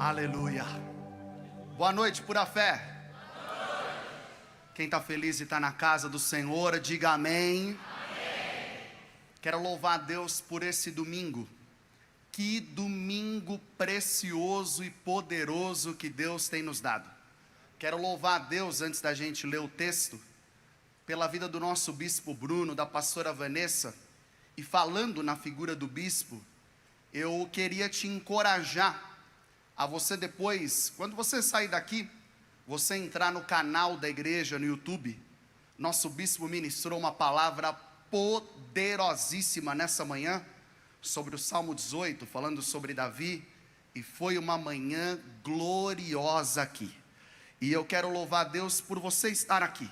Aleluia. Boa noite, pura fé. Quem está feliz e está na casa do Senhor, diga amém. Quero louvar a Deus por esse domingo. Que domingo precioso e poderoso que Deus tem nos dado. Quero louvar a Deus, antes da gente ler o texto, pela vida do nosso bispo Bruno, da pastora Vanessa. E falando na figura do bispo, eu queria te encorajar a você depois, quando você sair daqui, você entrar no canal da igreja no YouTube. Nosso bispo ministrou uma palavra poderosíssima nessa manhã, sobre o Salmo 18, falando sobre Davi, e foi uma manhã gloriosa aqui. E eu quero louvar a Deus por você estar aqui.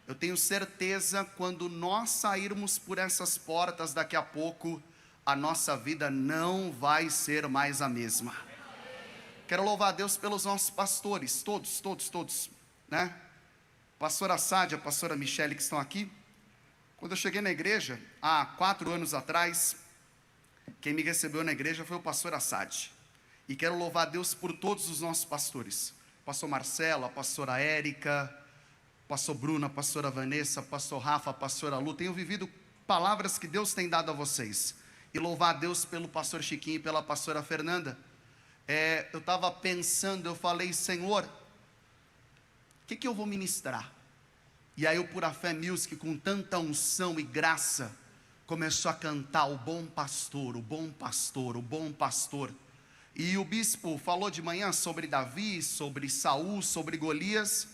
Eu tenho certeza, quando nós sairmos por essas portas daqui a pouco, a nossa vida não vai ser mais a mesma. Quero louvar a Deus pelos nossos pastores, todos, né? Pastora Sádia, pastora Michele, que estão aqui. Quando eu cheguei na igreja, há 4 anos atrás, quem me recebeu na igreja foi o pastor Assad. E quero louvar a Deus por todos os nossos pastores. Pastor Marcelo, a pastora Érica, pastor Bruno, a pastora Vanessa, pastor Rafa, a pastora Lu. Tenho vivido palavras que Deus tem dado a vocês. E louvar a Deus pelo pastor Chiquinho e pela pastora Fernanda. Eu estava pensando, eu falei, Senhor, o que eu vou ministrar? E aí o Pura Fé Music, com tanta unção e graça, começou a cantar o bom pastor, o bom pastor, o bom pastor. E o bispo falou de manhã sobre Davi, sobre Saul, sobre Golias.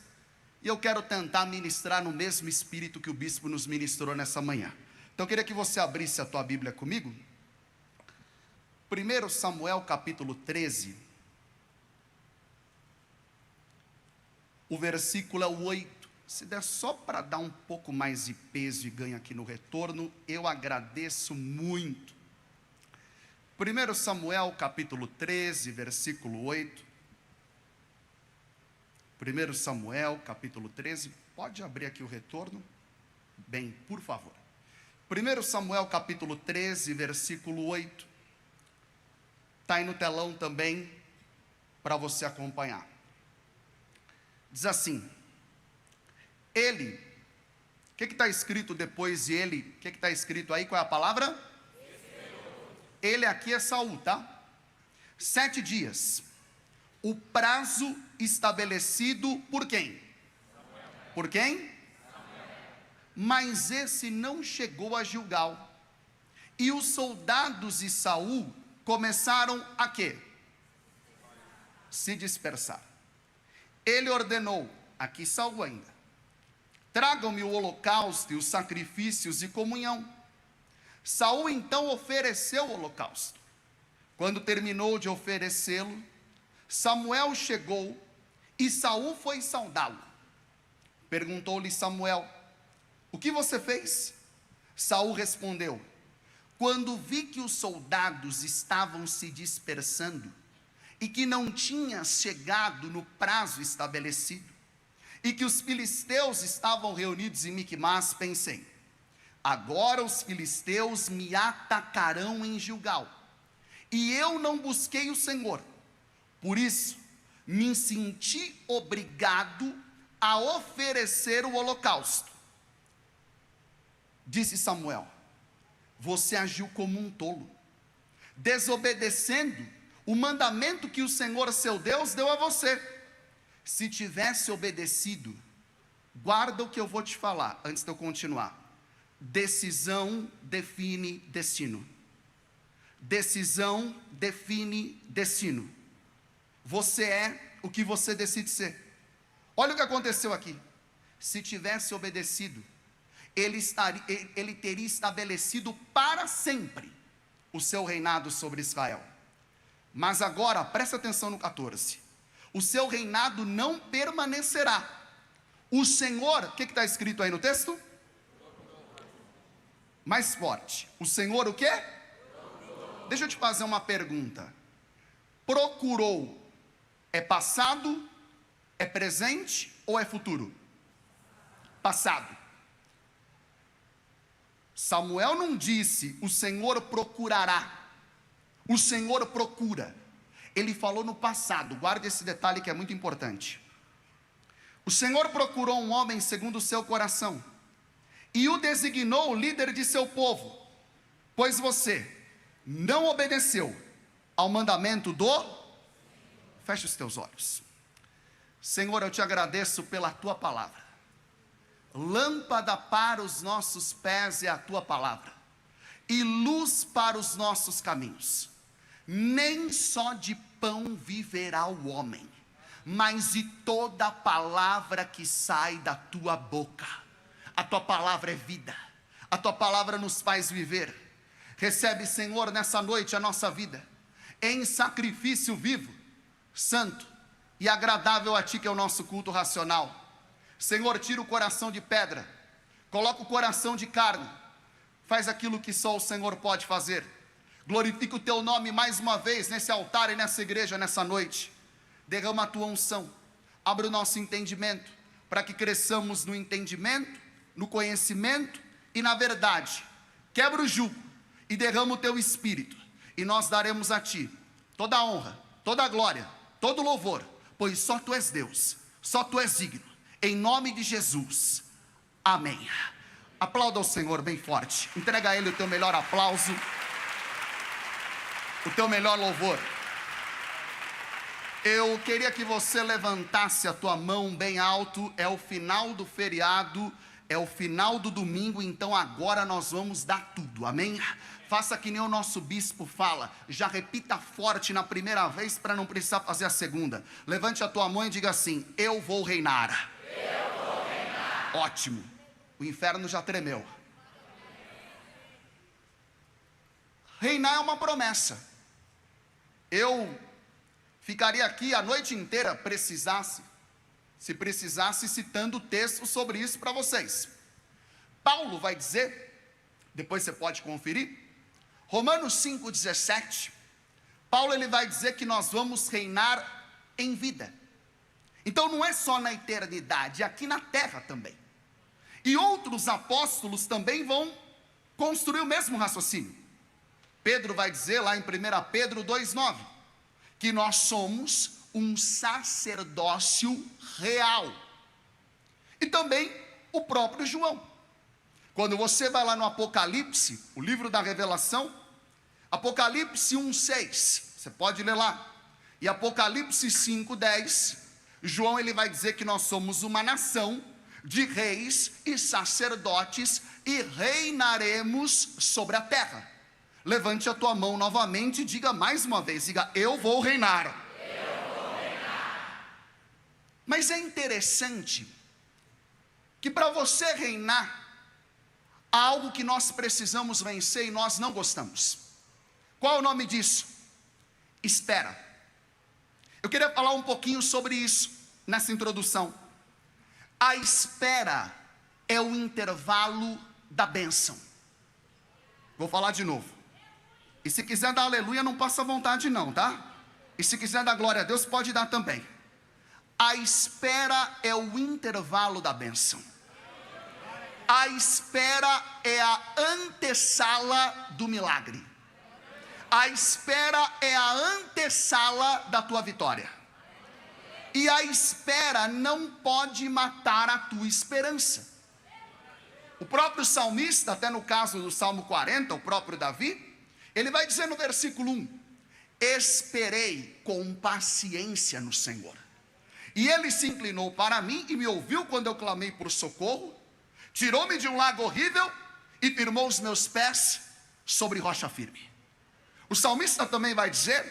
E eu quero tentar ministrar no mesmo espírito que o bispo nos ministrou nessa manhã. Então eu queria que você abrisse a tua Bíblia comigo. 1 Samuel capítulo 13, o versículo é o 8. Se der só para dar um pouco mais de peso e ganho aqui no retorno, eu agradeço muito. 1 Samuel capítulo 13, versículo 8. 1 Samuel capítulo 13, pode abrir aqui o retorno? Bem, por favor. 1 Samuel capítulo 13, versículo 8. Está aí no telão também, para você acompanhar. Diz assim, ele, o que está escrito depois de ele? O que está escrito aí? Qual é a palavra? Ele aqui é Saul, tá? 7 dias, o prazo estabelecido por quem? Samuel. Por quem? Samuel. Mas esse não chegou a Gilgal, e os soldados de Saul começaram a quê? Se dispersar. Ele ordenou, aqui Saul ainda, tragam-me o holocausto e os sacrifícios de comunhão. Saul então ofereceu o holocausto. Quando terminou de oferecê-lo, Samuel chegou e Saul foi saudá-lo. Perguntou-lhe Samuel, o que você fez? Saul respondeu, quando vi que os soldados estavam se dispersando e que não tinha chegado no prazo estabelecido e que os filisteus estavam reunidos em Miquimás, pensei, agora os filisteus me atacarão em Gilgal, e eu não busquei o Senhor, por isso me senti obrigado a oferecer o holocausto. Disse Samuel, você agiu como um tolo, desobedecendo o mandamento que o Senhor seu Deus deu a você. Se tivesse obedecido, guarda o que eu vou te falar, antes de eu continuar. Decisão define destino. Decisão define destino. Você é o que você decide ser. Olha o que aconteceu aqui. Se tivesse obedecido, ele teria estabelecido para sempre o seu reinado sobre Israel. Mas agora, presta atenção no 14. O seu reinado não permanecerá. O Senhor, o que está escrito aí no texto? Mais forte. O Senhor o quê? Deixa eu te fazer uma pergunta. Procurou é passado, é presente ou é futuro? Passado. Samuel não disse, o Senhor procurará. O Senhor procura. ele falou no passado, guarde esse detalhe que é muito importante. O Senhor procurou um homem segundo o seu coração, e o designou líder de seu povo, pois você não obedeceu ao mandamento do... Feche os teus olhos. Senhor, eu te agradeço pela tua palavra. Lâmpada para os nossos pés é a tua palavra, e luz para os nossos caminhos. Nem só de pão viverá o homem, mas de toda palavra que sai da tua boca. A tua palavra é vida, a tua palavra nos faz viver. Recebe, Senhor, nessa noite a nossa vida em sacrifício vivo, santo e agradável a ti, que é o nosso culto racional. Senhor, tira o coração de pedra, coloca o coração de carne, faz aquilo que só o Senhor pode fazer. Glorifica o teu nome mais uma vez nesse altar e nessa igreja nessa noite. Derrama a tua unção, abre o nosso entendimento, para que cresçamos no entendimento, no conhecimento e na verdade. Quebra o jugo e derrama o teu espírito, e nós daremos a ti toda a honra, toda a glória, todo o louvor, pois só tu és Deus, só tu és digno, em nome de Jesus, amém. Aplauda ao Senhor bem forte, entrega a Ele o teu melhor aplauso, o teu melhor louvor. Eu queria que você levantasse a tua mão bem alto. É o final do feriado, é o final do domingo, então agora nós vamos dar tudo, amém? Faça que nem o nosso bispo fala, já repita forte na primeira vez para não precisar fazer a segunda. Levante a tua mão e diga assim: eu vou reinar. Eu vou reinar. Ótimo, o inferno já tremeu. Reinar é uma promessa. Eu ficaria aqui a noite inteira, se precisasse, citando textos sobre isso para vocês. Paulo vai dizer, depois você pode conferir, Romanos 5,17, Paulo ele vai dizer que nós vamos reinar em vida. Então não é só na eternidade, é aqui na terra também. E outros apóstolos também vão construir o mesmo raciocínio. Pedro vai dizer lá em 1 Pedro 2,9, que nós somos um sacerdócio real. E também o próprio João. Quando você vai lá no Apocalipse, o livro da Revelação, Apocalipse 1,6, você pode ler lá. E Apocalipse 5,10, João ele vai dizer que nós somos uma nação de reis e sacerdotes e reinaremos sobre a terra. Levante a tua mão novamente e diga mais uma vez, diga: eu vou reinar. Eu vou reinar. Mas é interessante que para você reinar, há algo que nós precisamos vencer e nós não gostamos. Qual é o nome disso? Espera. Eu queria falar um pouquinho sobre isso nessa introdução. A espera é o intervalo da bênção. Vou falar de novo. E se quiser dar aleluia, não passa vontade não, tá? E se quiser dar glória a Deus, pode dar também. A espera é o intervalo da bênção. A espera é a antessala do milagre. A espera é a antessala da tua vitória. E a espera não pode matar a tua esperança. O próprio salmista, até no caso do Salmo 40, o próprio Davi, ele vai dizer no versículo 1, esperei com paciência no Senhor, e Ele se inclinou para mim e me ouviu quando eu clamei por socorro, tirou-me de um lago horrível e firmou os meus pés sobre rocha firme. O salmista também vai dizer,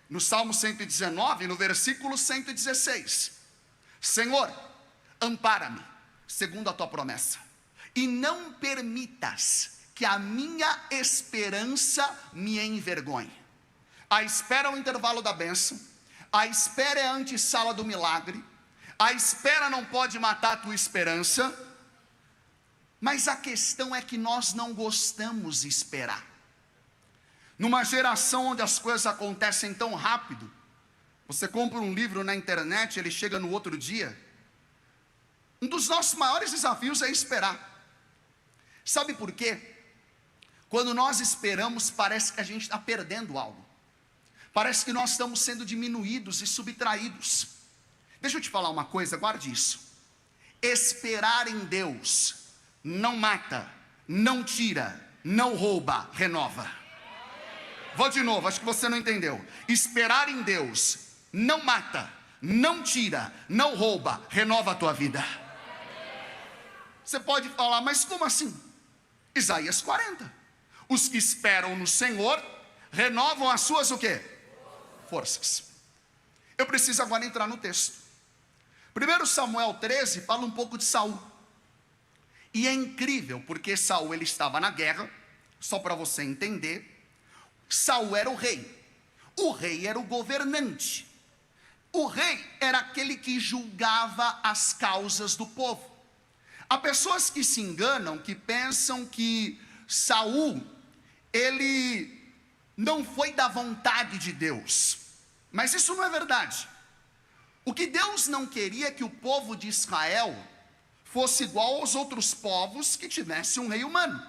no Salmo 119, no versículo 116, Senhor, ampara-me, segundo a tua promessa, e não permitas que a minha esperança me envergonhe. A espera é o intervalo da bênção, a espera é a antessala do milagre, a espera não pode matar a tua esperança, mas a questão é que nós não gostamos de esperar. Numa geração onde as coisas acontecem tão rápido, você compra um livro na internet, ele chega no outro dia. Um dos nossos maiores desafios é esperar. Sabe por quê? Quando nós esperamos, parece que a gente está perdendo algo. Parece que nós estamos sendo diminuídos e subtraídos. Deixa eu te falar uma coisa, guarde isso. Esperar em Deus não mata, não tira, não rouba, renova. Vou de novo, acho que você não entendeu. Esperar em Deus não mata, não tira, não rouba, renova a tua vida. Você pode falar, mas como assim? Isaías 40. Os que esperam no Senhor renovam as suas o quê? Forças. Eu preciso agora entrar no texto. 1 Samuel 13 fala um pouco de Saul. E é incrível, porque Saul ele estava na guerra, só para você entender. Saul era o rei. O rei era o governante. O rei era aquele que julgava as causas do povo. Há pessoas que se enganam, que pensam que Saul, ele não foi da vontade de Deus. Mas isso não é verdade. O que Deus não queria é que o povo de Israel fosse igual aos outros povos que tivesse um rei humano.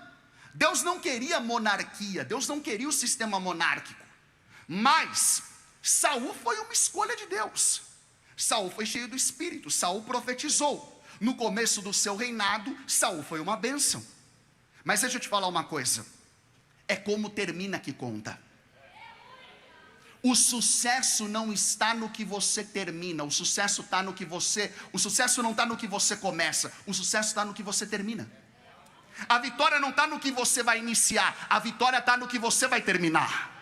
Deus não queria monarquia, Deus não queria o sistema monárquico. Mas Saul foi uma escolha de Deus. Saul foi cheio do Espírito, Saul profetizou. No começo do seu reinado, Saul foi uma bênção. Mas deixa eu te falar uma coisa. É como termina que conta. O sucesso não está no que você termina. O sucesso não está no que você começa. O sucesso está no que você termina. A vitória não está no que você vai iniciar. A vitória está no que você vai terminar.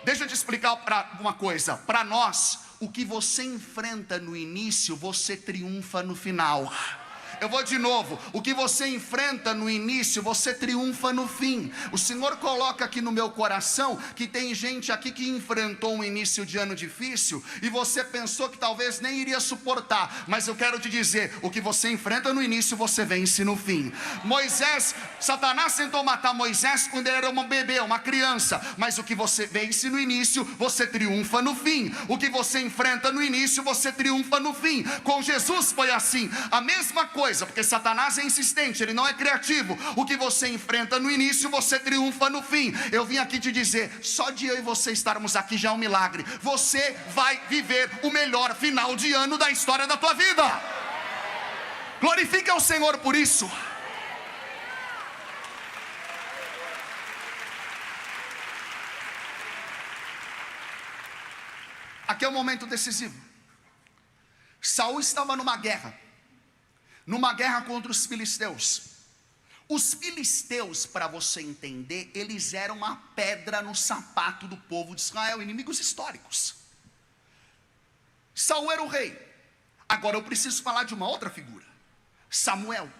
Deixa eu te explicar uma coisa. Para nós, o que você enfrenta no início, você triunfa no final. Eu vou de novo. O que você enfrenta no início, você triunfa no fim. O Senhor coloca aqui no meu coração que tem gente aqui que enfrentou um início de ano difícil e você pensou que talvez nem iria suportar. Mas eu quero te dizer, o que você enfrenta no início, você vence no fim. Satanás tentou matar Moisés quando ele era um bebê, uma criança. Mas o que você vence no início, você triunfa no fim. O que você enfrenta no início, você triunfa no fim. Com Jesus foi assim. A mesma coisa. Porque Satanás é insistente, ele não é criativo. O que você enfrenta no início, você triunfa no fim. Eu vim aqui te dizer, só de eu e você estarmos aqui já é um milagre. Você vai viver o melhor final de ano da história da tua vida. Glorifique ao Senhor por isso. Aqui é o momento decisivo. Saul estava numa guerra contra os filisteus. Os filisteus, para você entender, eles eram uma pedra no sapato do povo de Israel, inimigos históricos. Saul era o rei. Agora eu preciso falar de uma outra figura, Samuel.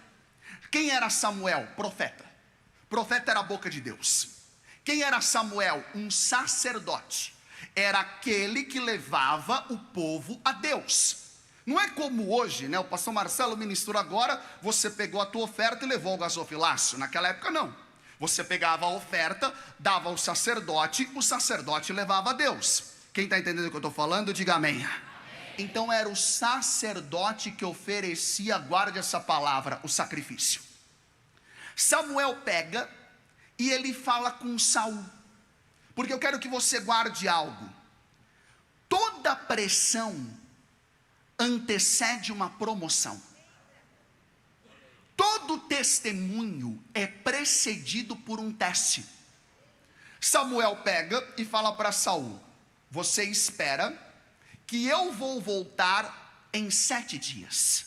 Quem era Samuel? Profeta. Profeta era a boca de Deus. Quem era Samuel? Um sacerdote. Era aquele que levava o povo a Deus. Não é como hoje, né? O pastor Marcelo ministrou agora, você pegou a tua oferta e levou ao gasofilácio. Naquela época não. Você pegava a oferta, dava ao sacerdote, o sacerdote levava a Deus. Quem está entendendo o que eu estou falando, diga amém. Então era o sacerdote que oferecia, guarde essa palavra, o sacrifício. Samuel pega e ele fala com Saul. Porque eu quero que você guarde algo. Toda pressão antecede uma promoção. Todo testemunho é precedido por um teste. Samuel pega e fala para Saul: você espera que eu vou voltar em 7 dias.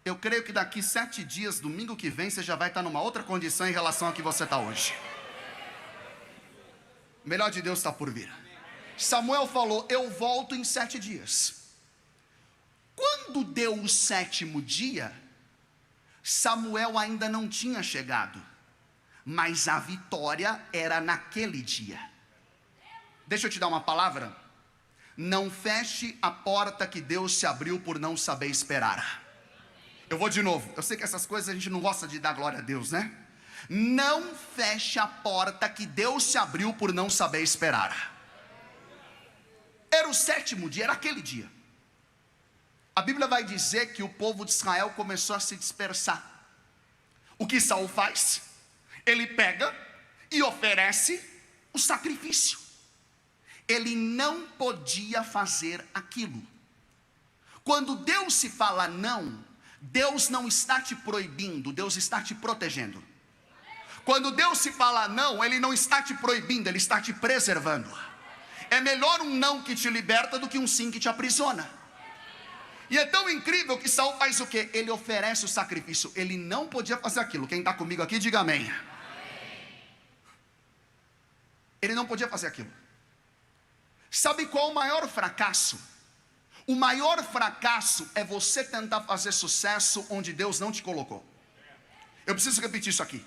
Eu creio que daqui 7 dias, domingo que vem, você já vai estar numa outra condição em relação a que você está hoje. O melhor de Deus está por vir. Samuel falou: eu volto em 7 dias. Quando deu o 7º dia, Samuel ainda não tinha chegado, mas a vitória era naquele dia. Deixa eu te dar uma palavra. Não feche a porta que Deus te abriu por não saber esperar. Eu vou de novo. Eu sei que essas coisas a gente não gosta de dar glória a Deus, né? Não feche a porta que Deus te abriu por não saber esperar. Era o 7º dia, era aquele dia. A Bíblia vai dizer que o povo de Israel começou a se dispersar. O que Saul faz? Ele pega e oferece o sacrifício. ele não podia fazer aquilo. Quando Deus se fala não, Deus não está te proibindo, Deus está te protegendo. Quando Deus se fala não, Ele não está te proibindo, Ele está te preservando. É melhor um não que te liberta do que um sim que te aprisiona. E é tão incrível que Saul faz o quê? Ele oferece o sacrifício. Ele não podia fazer aquilo. Quem está comigo aqui, diga amém. Ele não podia fazer aquilo. Sabe qual é o maior fracasso? O maior fracasso é você tentar fazer sucesso onde Deus não te colocou. Eu preciso repetir isso aqui.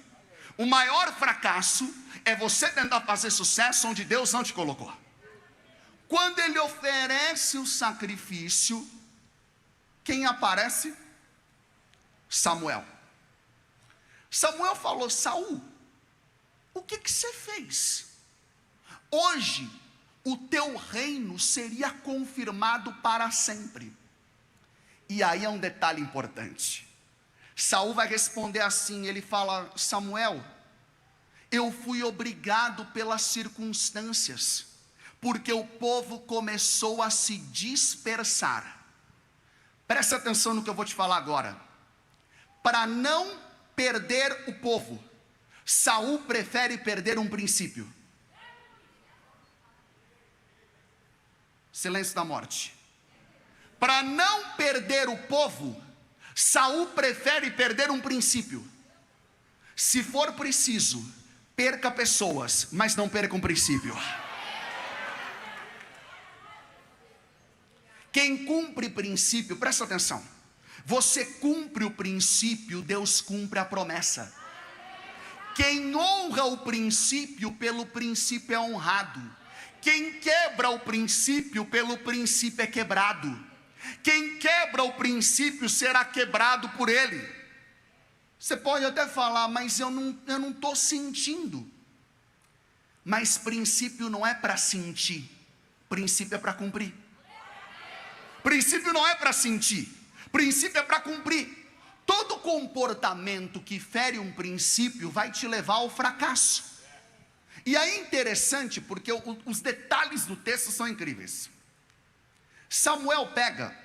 O maior fracasso é você tentar fazer sucesso onde Deus não te colocou. Quando ele oferece o sacrifício, quem aparece? Samuel. Samuel falou: Saul, o que você fez? Hoje o teu reino seria confirmado para sempre. E aí é um detalhe importante. Saul vai responder assim, ele fala: Samuel, eu fui obrigado pelas circunstâncias, porque o povo começou a se dispersar. Presta atenção no que eu vou te falar agora. Para não perder o povo, Saul prefere perder um princípio. Silêncio da morte. Para não perder o povo, Saul prefere perder um princípio. Se for preciso, perca pessoas, mas não perca um princípio. Quem cumpre princípio, presta atenção. Você cumpre o princípio, Deus cumpre a promessa. Quem honra o princípio, pelo princípio é honrado. Quem quebra o princípio, pelo princípio é quebrado. Quem quebra o princípio será quebrado por ele. Você pode até falar: mas eu não estou sentindo. Mas princípio não é para sentir, princípio é para cumprir. Princípio não é para sentir, princípio é para cumprir. Todo comportamento que fere um princípio vai te levar ao fracasso. E aí é interessante, porque os detalhes do texto são incríveis. Samuel pega,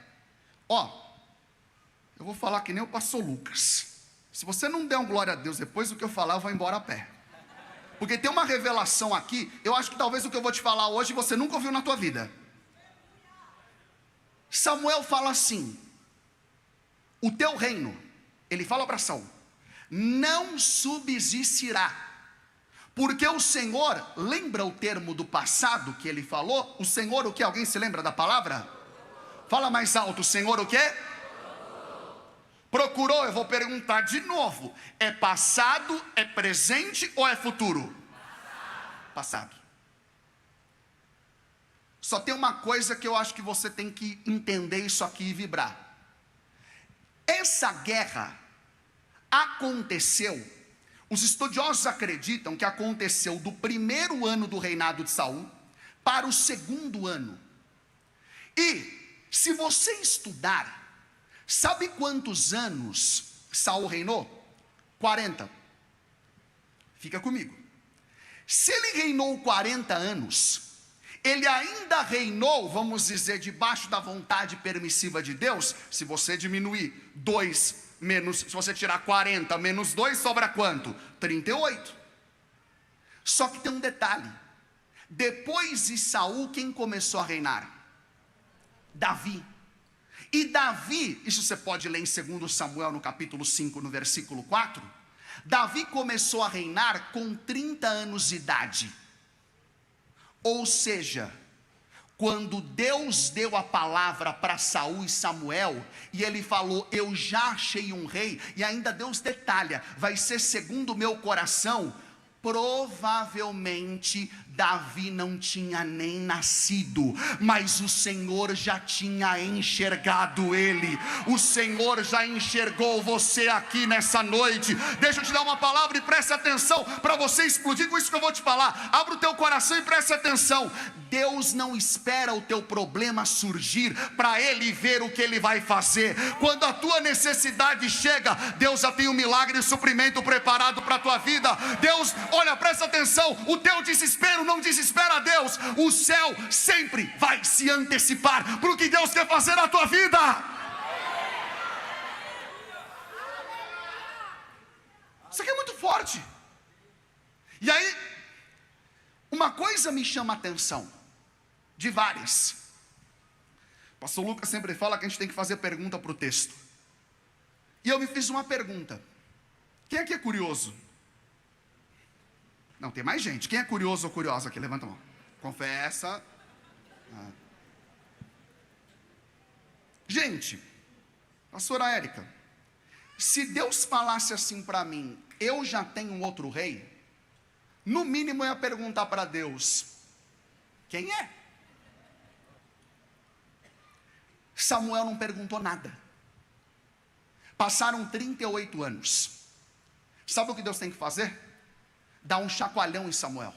eu vou falar que nem o pastor Lucas. Se você não der um glória a Deus depois do que eu falar, eu vou embora a pé. Porque tem uma revelação aqui, eu acho que talvez o que eu vou te falar hoje você nunca ouviu na tua vida. Samuel fala assim: o teu reino, ele fala para Saul, não subsistirá. Porque o Senhor, lembra o termo do passado que ele falou? O Senhor o que? Alguém se lembra da palavra? Fala mais alto, o Senhor o quê? Procurou, eu vou perguntar de novo. É passado, é presente ou é futuro? Passado. Só tem uma coisa que eu acho que você tem que entender isso aqui e vibrar. Essa guerra aconteceu, os estudiosos acreditam que aconteceu do primeiro ano do reinado de Saul para o segundo ano. E se você estudar, sabe quantos anos Saul reinou? 40. Fica comigo. Se ele reinou 40 anos, ele ainda reinou, vamos dizer, debaixo da vontade permissiva de Deus. Se você diminuir 2 menos, se você tirar 40 menos 2, sobra quanto? 38. Só que tem um detalhe. Depois de Saul, quem começou a reinar? Davi. E Davi, isso você pode ler em 2 Samuel no capítulo 5, no versículo 4. Davi começou a reinar com 30 anos de idade. Ou seja, quando Deus deu a palavra para Saul e Samuel, e ele falou: eu já achei um rei, e ainda Deus detalha, vai ser segundo o meu coração. Provavelmente Davi não tinha nem nascido, mas o Senhor já tinha enxergado ele. O Senhor já enxergou você aqui nessa noite. Deixa eu te dar uma palavra e preste atenção, para você explodir com isso que eu vou te falar. Abra o teu coração e preste atenção. Deus não espera o teu problema surgir para Ele ver o que Ele vai fazer. Quando a tua necessidade chega, Deus já tem um milagre e suprimento preparado para a tua vida. Deus, Olha, presta atenção, o teu desespero não desespera a Deus. O céu sempre vai se antecipar para o que Deus quer fazer na tua vida. Isso aqui é muito forte. E aí, uma coisa me chama a atenção, de várias. O pastor Lucas sempre fala que a gente tem que fazer pergunta para o texto. E eu me fiz uma pergunta. Quem aqui é curioso? Não, tem mais gente. Quem é curioso ou curiosa aqui? Levanta a mão. Confessa. Gente, pastora Érica, se Deus falasse assim para mim, eu já tenho um outro rei, no mínimo eu ia perguntar para Deus, quem é? Samuel não perguntou nada. Passaram 38 anos. Sabe o que Deus tem que fazer? Dar um chacoalhão em Samuel.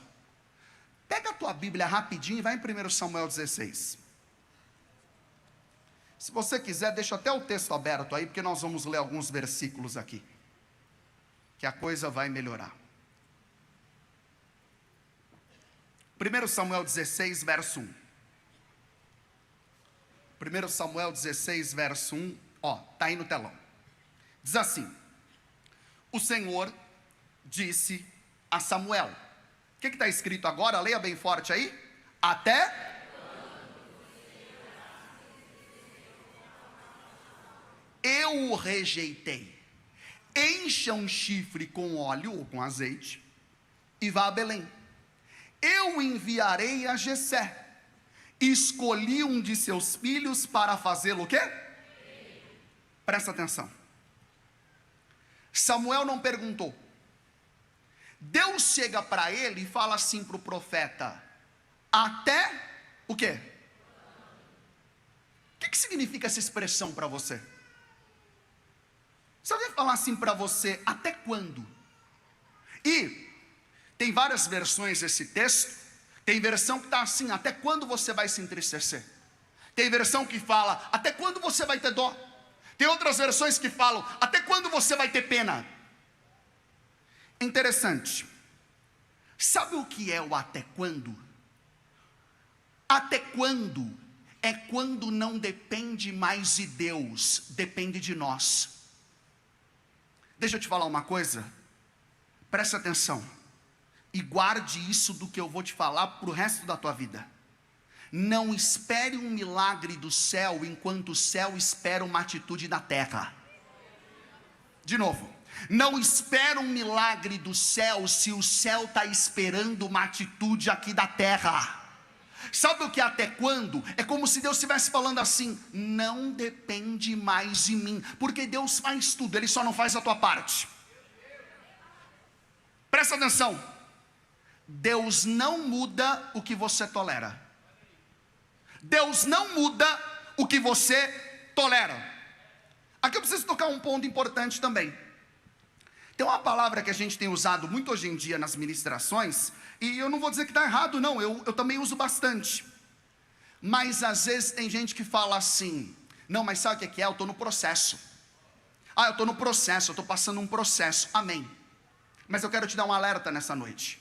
Pega a tua Bíblia rapidinho e vai em 1 Samuel 16. Se você quiser, deixa até o texto aberto aí, porque nós vamos ler alguns versículos aqui, que a coisa vai melhorar. 1 Samuel 16, verso 1. 1 Samuel 16, verso 1, está aí no telão. Diz assim: o Senhor disse a Samuel. O que está escrito agora? Leia bem forte aí. Até... eu o rejeitei. Encha um chifre com óleo ou com azeite e vá a Belém. Eu enviarei a Jessé. Escolhi um de seus filhos para fazê-lo o quê? Presta atenção. Samuel não perguntou. Deus chega para ele e fala assim para o profeta: até o quê? O que significa essa expressão para você? Se alguém falar assim para você, até quando? E tem várias versões desse texto. Tem versão que está assim: até quando você vai se entristecer? Tem versão que fala: até quando você vai ter dó? Tem outras versões que falam: até quando você vai ter pena? Interessante. Sabe o que é o até quando? Até quando é quando não depende mais de Deus, depende de nós. Deixa eu te falar uma coisa, presta atenção, e guarde isso do que eu vou te falar para o resto da tua vida. Não espere um milagre do céu, enquanto o céu espera uma atitude da terra. De novo, não espere um milagre do céu, se o céu está esperando uma atitude aqui da terra. Sabe o que é até quando? É como se Deus estivesse falando assim: não depende mais de mim, porque Deus faz tudo, Ele só não faz a tua parte. Presta atenção, Deus não muda o que você tolera. Deus não muda o que você tolera. Aqui eu preciso tocar um ponto importante também. Tem uma palavra que a gente tem usado muito hoje em dia nas ministrações, e eu não vou dizer que está errado não, eu também uso bastante. Mas às vezes tem gente que fala assim: não, mas sabe o que é? Eu estou no processo. Eu estou no processo, eu estou passando um processo. Amém. Mas eu quero te dar um alerta nessa noite.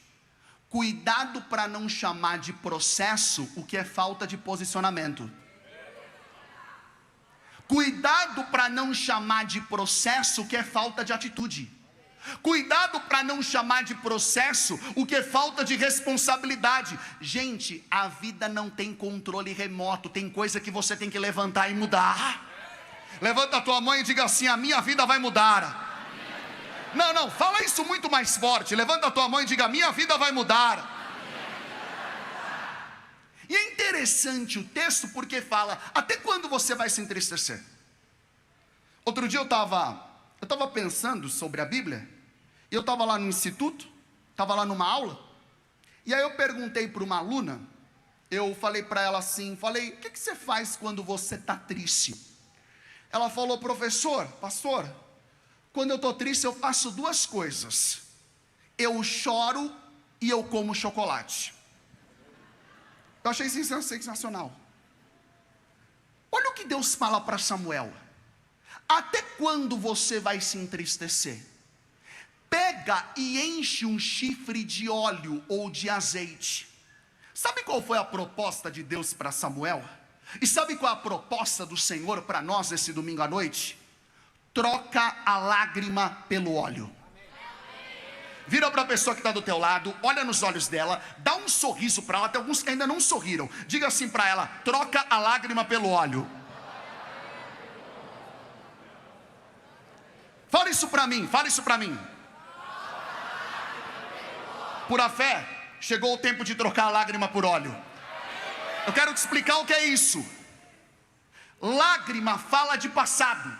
Cuidado para não chamar de processo o que é falta de posicionamento. Cuidado para não chamar de processo o que é falta de atitude. Cuidado para não chamar de processo o que é falta de responsabilidade. Gente, a vida não tem controle remoto. Tem coisa que você tem que levantar e mudar. Levanta a tua mão e diga assim: a minha vida vai mudar. Não, fala isso muito mais forte. Levanta a tua mão e diga: a minha vida vai mudar. E é interessante o texto porque fala: até quando você vai se entristecer? Outro dia eu estava pensando sobre a Bíblia. Eu estava lá no instituto, estava lá numa aula, e aí eu perguntei para uma aluna, eu falei para ela assim, o que você faz quando você está triste? Ela falou: pastor, quando eu estou triste eu faço duas coisas, eu choro e eu como chocolate. Eu achei sensacional. Olha o que Deus fala para Samuel: até quando você vai se entristecer? pega e enche um chifre de óleo ou de azeite. Sabe qual foi a proposta de Deus para Samuel? E sabe qual é a proposta do Senhor para nós esse domingo à noite? Troca a lágrima pelo óleo. Vira para a pessoa que está do teu lado, olha nos olhos dela, dá um sorriso para ela. Tem alguns que ainda não sorriram. Diga assim para ela: troca a lágrima pelo óleo. Fala isso para mim, fala isso para mim. Por a fé, chegou o tempo de trocar a lágrima por óleo. Eu quero te explicar o que é isso. Lágrima fala de passado.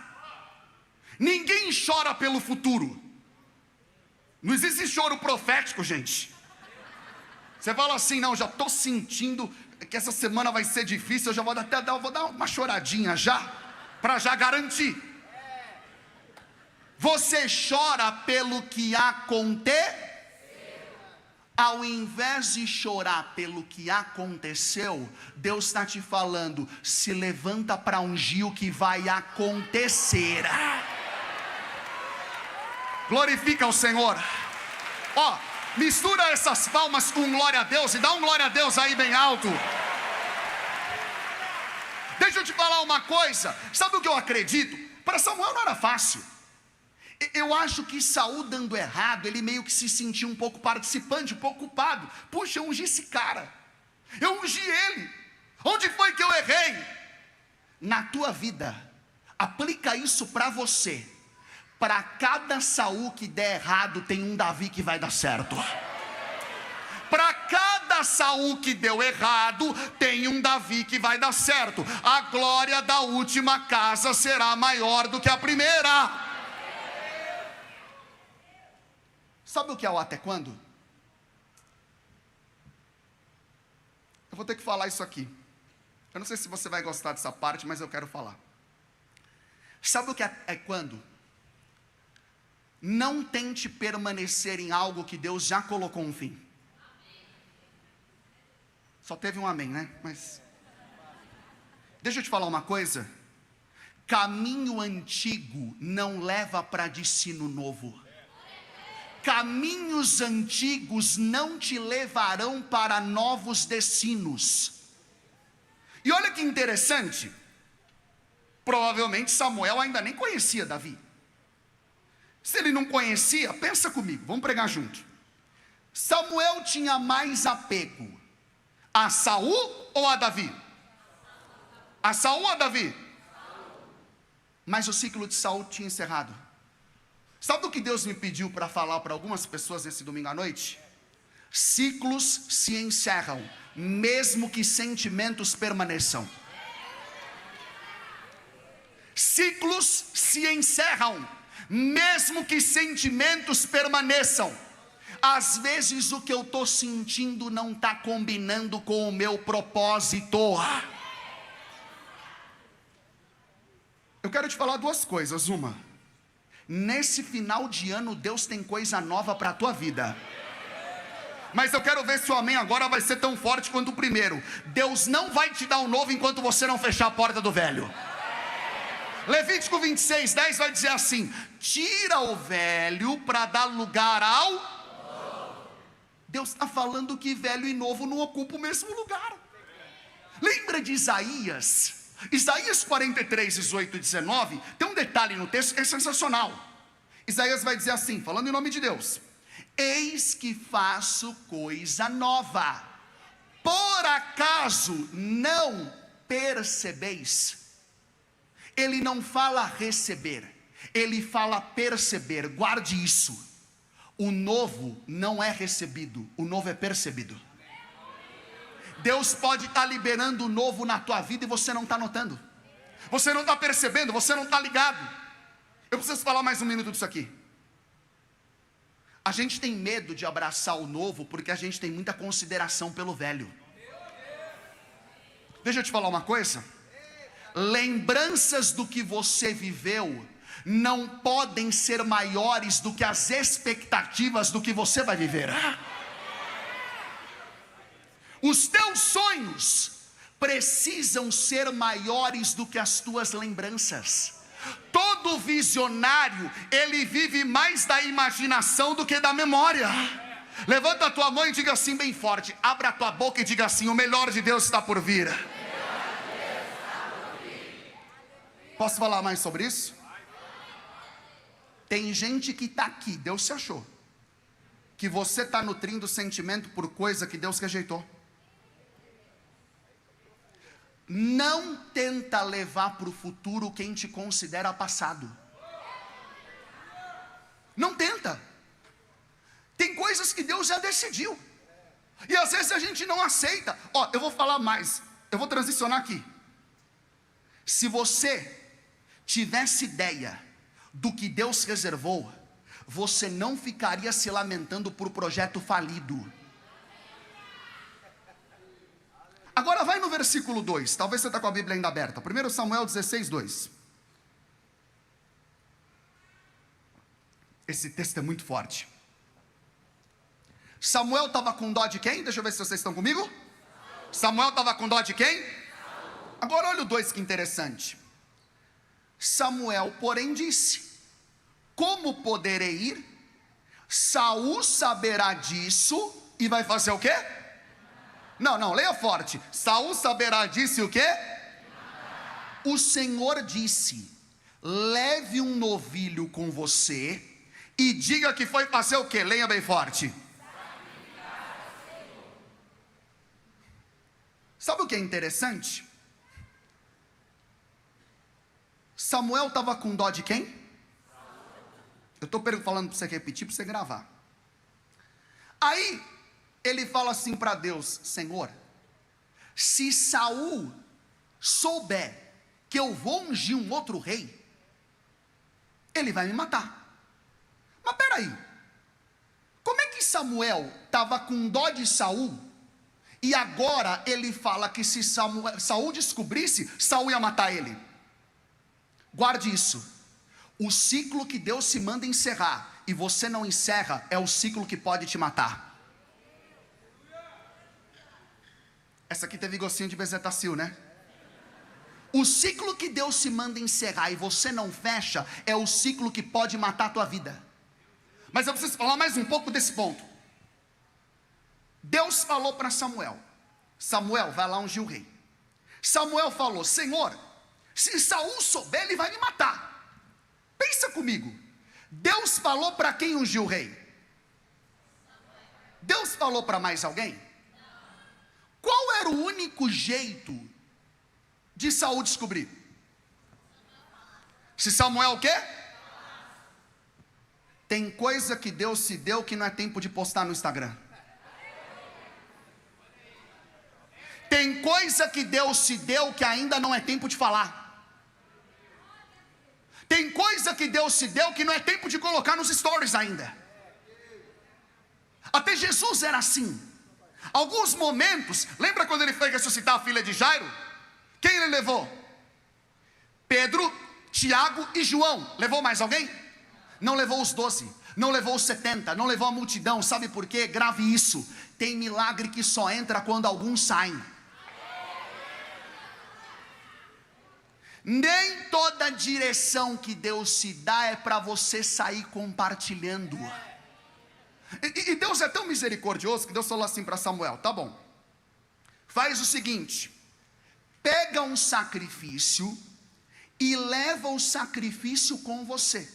Ninguém chora pelo futuro. Não existe choro profético, gente. Você fala assim: não, já estou sentindo que essa semana vai ser difícil, eu já vou dar uma choradinha já, para já garantir. Você chora pelo que aconteceu. Ao invés de chorar pelo que aconteceu, Deus está te falando: se levanta para ungir o que vai acontecer. Glorifica o Senhor. Ó, mistura essas palmas com glória a Deus e dá um glória a Deus aí bem alto. Deixa eu te falar uma coisa. Sabe o que eu acredito? Para Samuel não era fácil. Eu acho que Saul dando errado, ele meio que se sentiu um pouco participante, um pouco culpado. Puxa, eu ungi esse cara, eu ungi ele. Onde foi que eu errei? Na tua vida, aplica isso para você. Para cada Saul que der errado, tem um Davi que vai dar certo. Para cada Saul que deu errado, tem um Davi que vai dar certo. A glória da última casa será maior do que a primeira. Sabe o que é o até quando? Eu vou ter que falar isso aqui. Eu não sei se você vai gostar dessa parte, mas eu quero falar. Sabe o que é quando? Não tente permanecer em algo que Deus já colocou um fim. Só teve um amém, né? Mas deixa eu te falar uma coisa. Caminho antigo não leva para destino novo. Caminhos antigos não te levarão para novos destinos. E olha que interessante. Provavelmente Samuel ainda nem conhecia Davi. Se ele não conhecia, pensa comigo, vamos pregar junto. Samuel tinha mais apego a Saul ou a Davi? A Saul ou a Davi? Mas o ciclo de Saul tinha encerrado. Sabe o que Deus me pediu para falar para algumas pessoas nesse domingo à noite? Ciclos se encerram, mesmo que sentimentos permaneçam. Ciclos se encerram, mesmo que sentimentos permaneçam. Às vezes o que eu estou sentindo não está combinando com o meu propósito. Eu quero te falar duas coisas. Uma, nesse final de ano Deus tem coisa nova para a tua vida. Mas eu quero ver se o amém agora vai ser tão forte quanto o primeiro. Deus não vai te dar um novo enquanto você não fechar a porta do velho. Levítico 26:10 vai dizer assim: tira o velho para dar lugar ao... Deus está falando que velho e novo não ocupam o mesmo lugar. Lembra de Isaías 43:18-19, tem um detalhe no texto que é sensacional. Isaías vai dizer assim, falando em nome de Deus: eis que faço coisa nova, por acaso não percebeis? Ele não fala receber, ele fala perceber. Guarde isso. O novo não é recebido, o novo é percebido. Deus pode estar liberando o novo na tua vida e você não está notando. Você não está percebendo, você não está ligado. Eu preciso falar mais um minuto disso aqui. A gente tem medo de abraçar o novo porque a gente tem muita consideração pelo velho. Deixa eu te falar uma coisa. Lembranças do que você viveu não podem ser maiores do que as expectativas do que você vai viver. Os teus sonhos precisam ser maiores do que as tuas lembranças. Todo visionário, ele vive mais da imaginação do que da memória. Levanta a tua mão e diga assim bem forte, abra a tua boca e diga assim: o melhor de Deus está por vir. Posso falar mais sobre isso? Tem gente que está aqui, Deus se achou, que você está nutrindo sentimento por coisa que Deus rejeitou. Não tenta levar para o futuro quem te considera passado. Não tenta. Tem coisas que Deus já decidiu, e às vezes a gente não aceita. Eu vou falar mais, eu vou transicionar aqui. Se você tivesse ideia do que Deus reservou, você não ficaria se lamentando por projeto falido. Agora vai no versículo 2, talvez você está com a Bíblia ainda aberta, 1 Samuel 16, 2. Esse texto é muito forte. Samuel estava com dó de quem? Deixa eu ver se vocês estão comigo. Samuel estava com dó de quem? Agora olha o 2, que interessante. Samuel, porém, disse: como poderei ir? Saul saberá disso e vai fazer o quê? Não, leia forte. Saul saberá disso e o quê? O Senhor disse: leve um novilho com você e diga que foi fazer o quê? Leia bem forte. Sabe o que é interessante? Samuel estava com dó de quem? Eu estou falando para você repetir, para você gravar. Aí ele fala assim para Deus: Senhor, se Saul souber que eu vou ungir um outro rei, ele vai me matar. Mas peraí, como é que Samuel estava com dó de Saul, e agora ele fala que se Saul descobrisse, Saul ia matar ele? Guarde isso. O ciclo que Deus se manda encerrar e você não encerra, é o ciclo que pode te matar. Essa aqui teve gostinho de bezetacil, né? O ciclo que Deus se manda encerrar e você não fecha, é o ciclo que pode matar a tua vida. Mas eu preciso falar mais um pouco desse ponto. Deus falou para Samuel: Samuel, vai lá ungir o rei. Samuel falou: Senhor, se Saul souber, ele vai me matar. Pensa comigo. Deus falou para quem ungiu o rei? Deus falou para mais alguém? Qual era o único jeito de Saul descobrir? Se Samuel o quê? Tem coisa que Deus se deu que não é tempo de postar no Instagram. Tem coisa que Deus se deu que ainda não é tempo de falar. Tem coisa que Deus se deu que não é tempo de colocar nos stories ainda. Até Jesus era assim. Alguns momentos, lembra quando ele foi ressuscitar a filha de Jairo? Quem ele levou? Pedro, Tiago e João. Levou mais alguém? Não levou os 12, não levou os 70, não levou a multidão. Sabe por quê? Grave isso. Tem milagre que só entra quando alguns saem. Nem toda direção que Deus se dá é para você sair compartilhando. E Deus é tão misericordioso que Deus falou assim para Samuel: tá bom, faz o seguinte, pega um sacrifício e leva o sacrifício com você.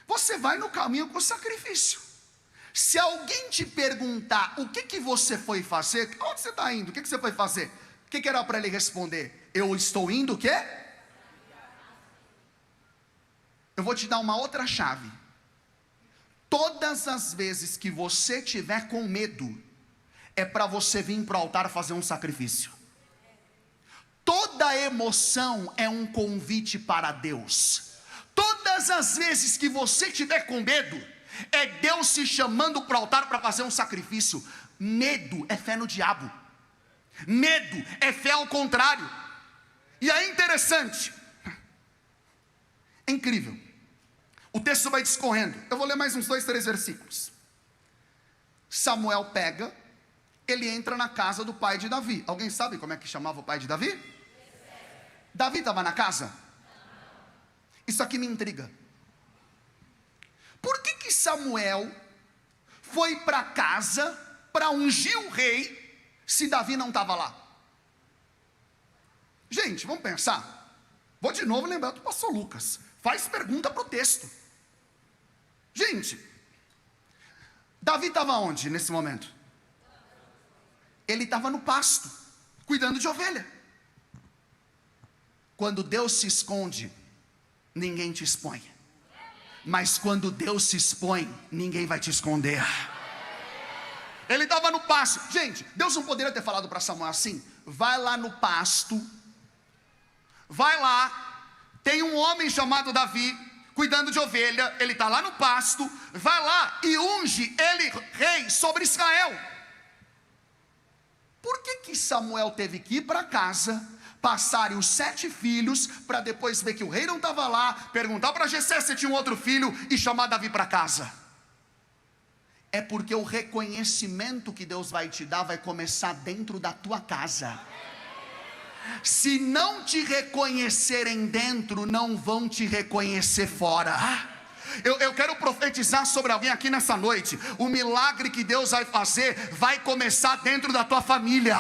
Você vai no caminho com o sacrifício. Se alguém te perguntar o que você foi fazer, onde você está indo, o que você foi fazer? O que era para ele responder? Eu estou indo o quê? Eu vou te dar uma outra chave. Todas as vezes que você tiver com medo, é para você vir para o altar fazer um sacrifício. Toda emoção é um convite para Deus. Todas as vezes que você tiver com medo, é Deus se chamando para o altar para fazer um sacrifício. Medo é fé no diabo. Medo é fé ao contrário. E é interessante, é incrível, o texto vai discorrendo. Eu vou ler mais uns 2, 3 versículos. Samuel pega, ele entra na casa do pai de Davi. Alguém sabe como é que chamava o pai de Davi? Davi estava na casa? Isso aqui me intriga. Por que Samuel foi para casa para ungir o rei, se Davi não estava lá? Gente, vamos pensar. Vou de novo lembrar do pastor Lucas. Faz pergunta para o texto. Gente, Davi estava onde nesse momento? Ele estava no pasto, cuidando de ovelha. Quando Deus se esconde, ninguém te expõe. Mas quando Deus se expõe, ninguém vai te esconder. Ele estava no pasto. Gente, Deus não poderia ter falado para Samuel assim: vai lá no pasto, vai lá, tem um homem chamado Davi, cuidando de ovelha, ele está lá no pasto, vai lá e unge ele rei sobre Israel. Por que Samuel teve que ir para casa, passarem os 7 filhos, para depois ver que o rei não estava lá, perguntar para Jessé se tinha um outro filho e chamar Davi para casa? É porque o reconhecimento que Deus vai te dar vai começar dentro da tua casa. Se não te reconhecerem dentro, não vão te reconhecer fora. Eu quero profetizar sobre alguém aqui nessa noite. O milagre que Deus vai fazer vai começar dentro da tua família.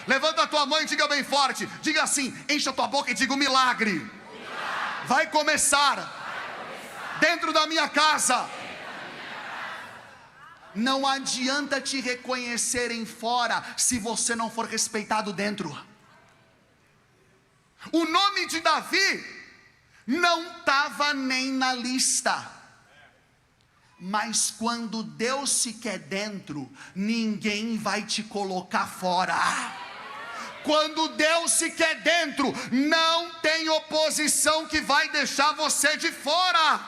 Levanta a tua mão e diga bem forte. Diga assim, encha a tua boca e diga: o milagre vai começar dentro da minha casa. Não adianta te reconhecerem fora se você não for respeitado dentro. O nome de Davi não estava nem na lista. Mas quando Deus se quer dentro, ninguém vai te colocar fora. Quando Deus se quer dentro, não tem oposição que vai deixar você de fora.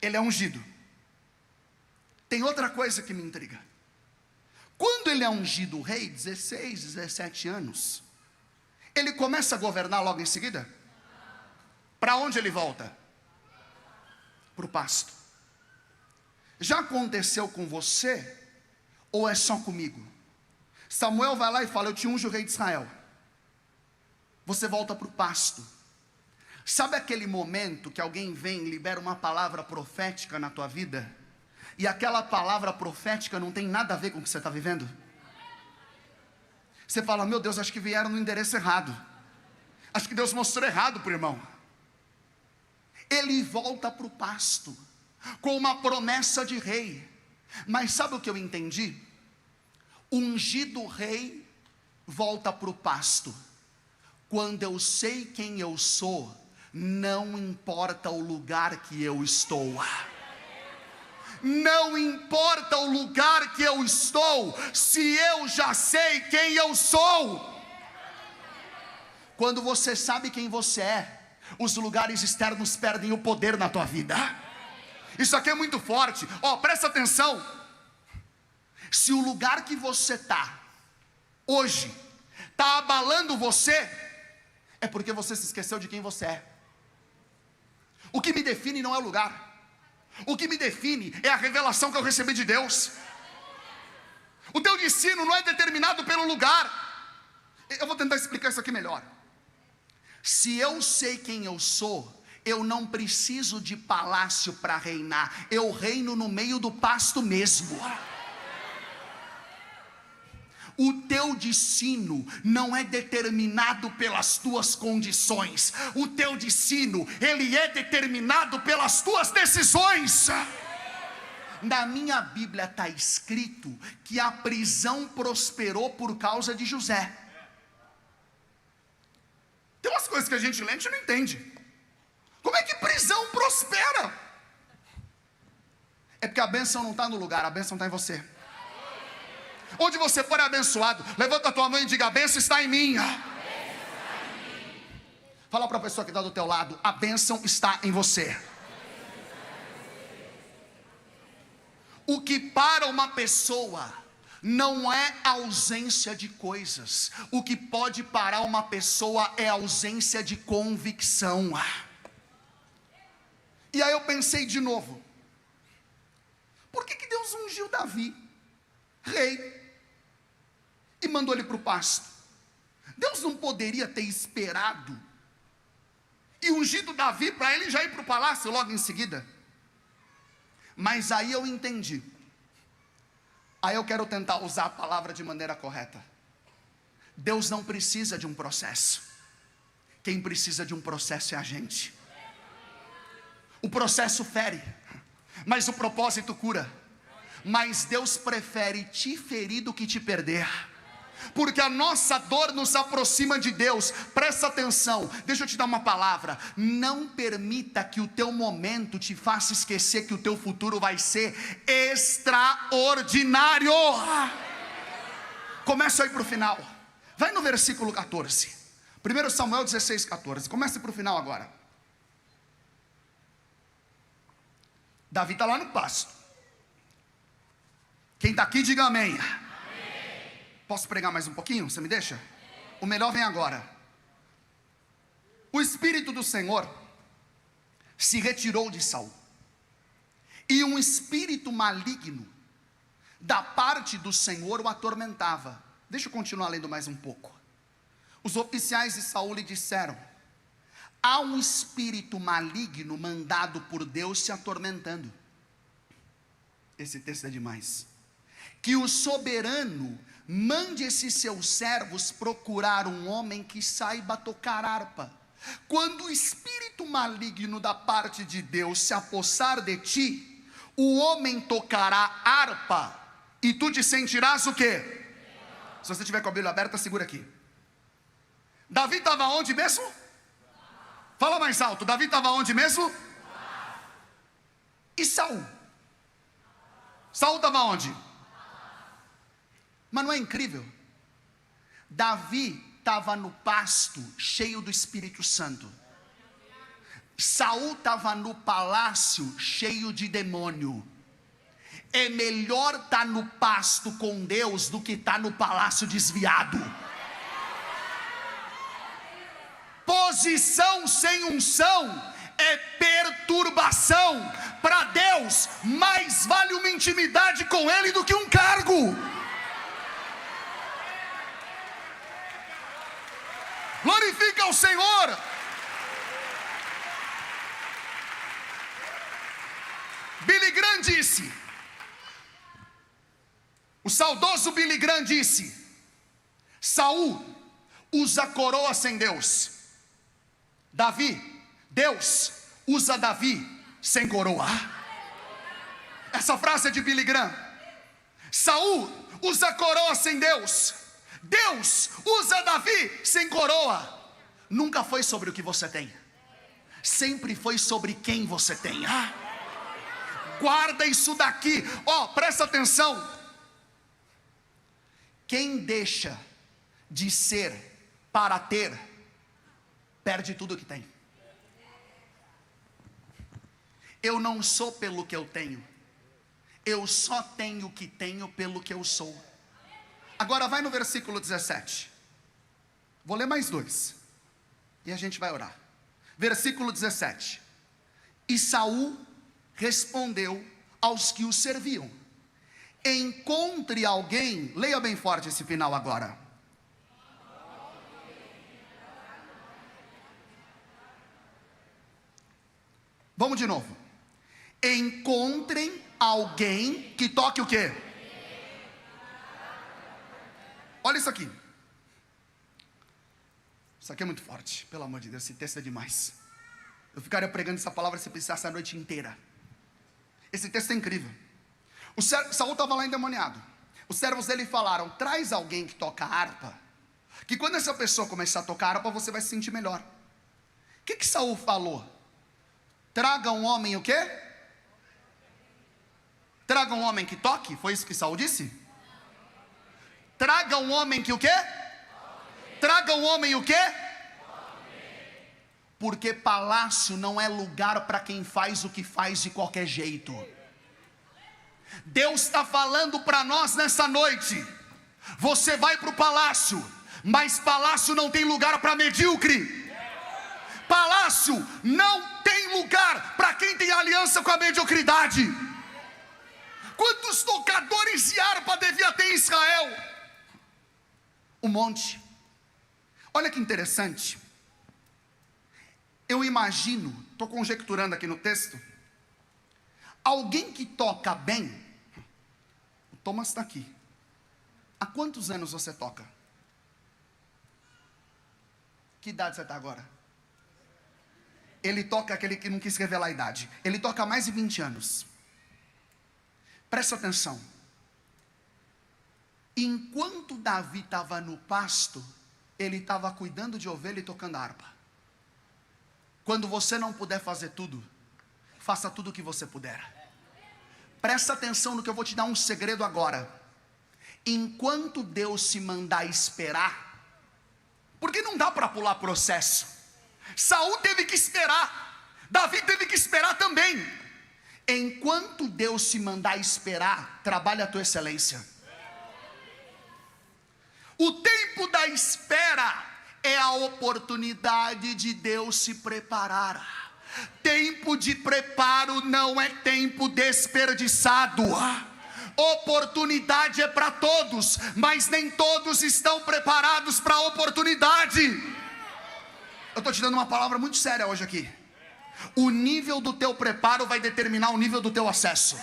Ele é ungido. Tem outra coisa que me intriga. Quando ele é ungido rei, 16, 17 anos, ele começa a governar logo em seguida? Para onde ele volta? Para o pasto. Já aconteceu com você? Ou é só comigo? Samuel vai lá e fala: eu te unjo o rei de Israel. Você volta para o pasto. Sabe aquele momento que alguém vem e libera uma palavra profética na tua vida? E aquela palavra profética não tem nada a ver com o que você está vivendo? Você fala: meu Deus, acho que vieram no endereço errado. Acho que Deus mostrou errado para o irmão. Ele volta para o pasto, com uma promessa de rei. Mas sabe o que eu entendi? Ungido rei volta para o pasto. Quando eu sei quem eu sou, não importa o lugar que eu estou. Não importa o lugar que eu estou, se eu já sei quem eu sou. Quando você sabe quem você é, os lugares externos perdem o poder na tua vida. Isso aqui é muito forte. Presta atenção. Se o lugar que você está hoje está abalando você, é porque você se esqueceu de quem você é. O que me define não é o lugar. O que me define é a revelação que eu recebi de Deus. O teu destino não é determinado pelo lugar. Eu vou tentar explicar isso aqui melhor. Se eu sei quem eu sou, eu não preciso de palácio para reinar. Eu reino no meio do pasto mesmo. O teu destino não é determinado pelas tuas condições. O teu destino, ele é determinado pelas tuas decisões. Na minha Bíblia está escrito que a prisão prosperou por causa de José. Tem umas coisas que a gente lê, a gente não entende. Como é que prisão prospera? É porque a bênção não está no lugar, a bênção está em você. Onde você for abençoado, levanta a tua mão e diga: a bênção está em mim. Fala para a pessoa que está do teu lado: a bênção está em você. O que para uma pessoa não é a ausência de coisas. O que pode parar uma pessoa é a ausência de convicção. E aí eu pensei de novo: por que Deus ungiu Davi rei e mandou ele para o pasto? Deus não poderia ter esperado e ungido Davi para ele já ir para o palácio logo em seguida. Mas aí eu entendi. Aí eu quero tentar usar a palavra de maneira correta. Deus não precisa de um processo. Quem precisa de um processo é a gente. O processo fere, mas o propósito cura. Mas Deus prefere te ferir do que te perder, porque a nossa dor nos aproxima de Deus. Presta atenção, deixa eu te dar uma palavra. Não permita que o teu momento te faça esquecer que o teu futuro vai ser extraordinário. Começa aí para o final, vai no versículo 14, 1 Samuel 16, 14, comece para o final agora. Davi está lá no pasto. Quem está aqui diga amém. Amém. Posso pregar mais um pouquinho? Você me deixa? O melhor vem agora. O Espírito do Senhor se retirou de Saul, e um espírito maligno da parte do Senhor o atormentava. Deixa eu continuar lendo mais um pouco. Os oficiais de Saul lhe disseram: há um espírito maligno mandado por Deus te atormentando. Esse texto é demais. Que o soberano mande esses seus servos procurar um homem que saiba tocar harpa. Quando o espírito maligno da parte de Deus se apossar de ti, o homem tocará harpa e tu te sentirás o quê? Se você tiver com a Bíblia aberta, segura aqui. Davi estava onde mesmo? Fala mais alto. Davi estava onde mesmo? E Saul? Saul estava onde? Mas não é incrível? Davi estava no pasto cheio do Espírito Santo. Saul estava no palácio cheio de demônio. É melhor estar no pasto com Deus do que estar no palácio desviado. Posição sem unção é perturbação. Para Deus, mais vale uma intimidade com Ele do que um cargo. Glorifica ao Senhor. Billy Graham disse, o saudoso Billy Graham disse: Saul usa coroa sem Deus. Deus usa Davi sem coroa. Essa frase é de Billy Graham. Saul usa coroa sem Deus. Deus usa Davi sem coroa. Nunca foi sobre o que você tem, sempre foi sobre quem você tem. Guarda isso daqui. Presta atenção. Quem deixa de ser para ter, perde tudo que tem. Eu não sou pelo que eu tenho, eu só tenho o que tenho pelo que eu sou. Agora vai no versículo 17. Vou ler mais 2 e a gente vai orar. Versículo 17. E Saul respondeu aos que o serviam: encontre alguém. Leia bem forte esse final agora. Vamos de novo. Encontrem alguém que toque o quê? Olha isso aqui. Isso aqui é muito forte, pelo amor de Deus, esse texto é demais. Eu ficaria pregando essa palavra se precisasse a noite inteira. Esse texto é incrível. Saul estava lá endemoniado. Os servos dele falaram: traz alguém que toca harpa, que quando essa pessoa começar a tocar harpa, você vai se sentir melhor. O que Saul falou? Traga um homem o quê? Traga um homem que toque? Foi isso que Saul disse? Traga um homem que o quê? Traga um homem o quê? Porque palácio não é lugar para quem faz o que faz de qualquer jeito. Deus está falando para nós nessa noite: você vai para o palácio, mas palácio não tem lugar para medíocre. Palácio não tem lugar para quem tem aliança com a mediocridade. Quantos tocadores de harpa devia ter em Israel? Um monte. Olha que interessante. Eu imagino, estou conjecturando aqui no texto, alguém que toca bem. O Thomas está aqui. Há quantos anos você toca? Que idade você está agora? Ele toca, aquele que não quis revelar a idade. Ele toca há mais de 20 anos. Presta atenção. Enquanto Davi estava no pasto, ele estava cuidando de ovelha e tocando harpa. Quando você não puder fazer tudo, faça tudo o que você puder. Presta atenção no que eu vou te dar um segredo agora. Enquanto Deus se mandar esperar, porque não dá para pular processo. Saul teve que esperar, Davi teve que esperar também. Enquanto Deus se mandar esperar, trabalha a tua excelência. O tempo da espera é a oportunidade de Deus se preparar. Tempo de preparo não é tempo desperdiçado. Oportunidade é para todos, mas nem todos estão preparados para a oportunidade. Eu estou te dando uma palavra muito séria hoje aqui. O nível do teu preparo vai determinar o nível do teu acesso.